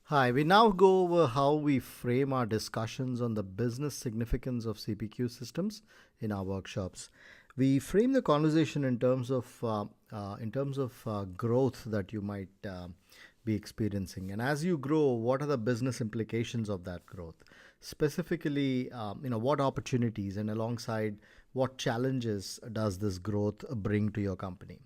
Hi, we now go over how we frame our discussions on the business significance of CPQ systems in our workshops. We frame the conversation in terms of growth that you might be experiencing, and as you grow, what are the business implications of that growth? Specifically, what opportunities and alongside what challenges does this growth bring to your company?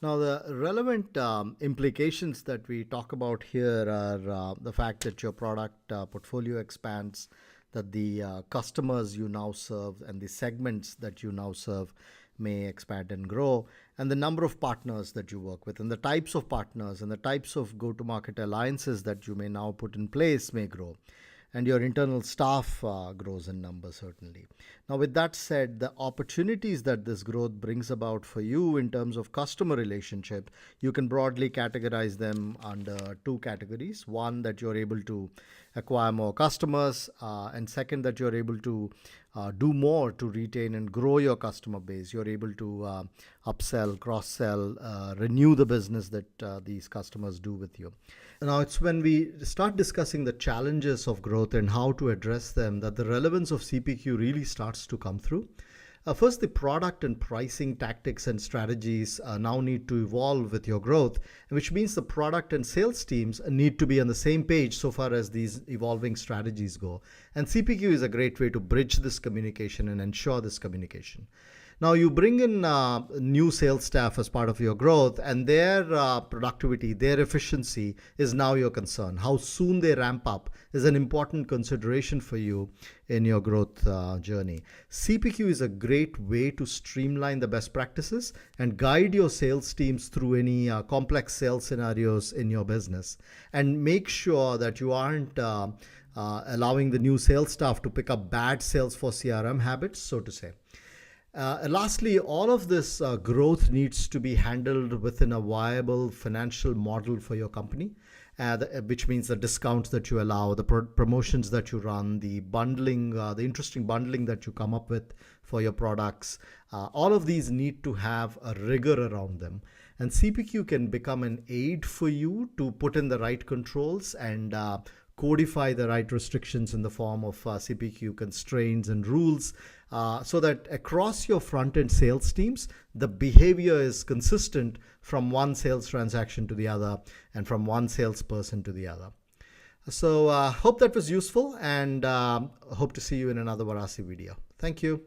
Now, the relevant implications that we talk about here are the fact that your product portfolio expands, that the customers you now serve and the segments that you now serve may expand and grow, and the number of partners that you work with, and the types of partners and the types of go to market alliances that you may now put in place may grow, and your internal staff grows in numbers, certainly. Now, with that said, the opportunities that this growth brings about for you in terms of customer relationship, you can broadly categorize them under two categories. One, that you're able to acquire more customers, and second, that you're able to do more to retain and grow your customer base. You're able to upsell, cross sell, renew the business that these customers do with you. Now, it's when we start discussing the challenges of growth and how to address them that the relevance of CPQ really starts to come through. First, the product and pricing tactics and strategies now need to evolve with your growth, which means the product and sales teams need to be on the same page so far as these evolving strategies go. And CPQ is a great way to bridge this communication and ensure this communication. Now, you bring in new sales staff as part of your growth, and their productivity, their efficiency is now your concern. How soon they ramp up is an important consideration for you in your growth journey. CPQ is a great way to streamline the best practices and guide your sales teams through any complex sales scenarios in your business, and make sure that you aren't allowing the new sales staff to pick up bad Salesforce CRM habits, so to say. Lastly, all of this growth needs to be handled within a viable financial model for your company, which means the discounts that you allow, the promotions that you run, the bundling, the interesting bundling that you come up with for your products. All of these need to have a rigor around them. And CPQ can become an aid for you to put in the right controls and codify the right restrictions in the form of CPQ constraints and rules, so that across your front-end sales teams, the behavior is consistent from one sales transaction to the other and from one salesperson to the other. So hope that was useful, and hope to see you in another Varasi video. Thank you.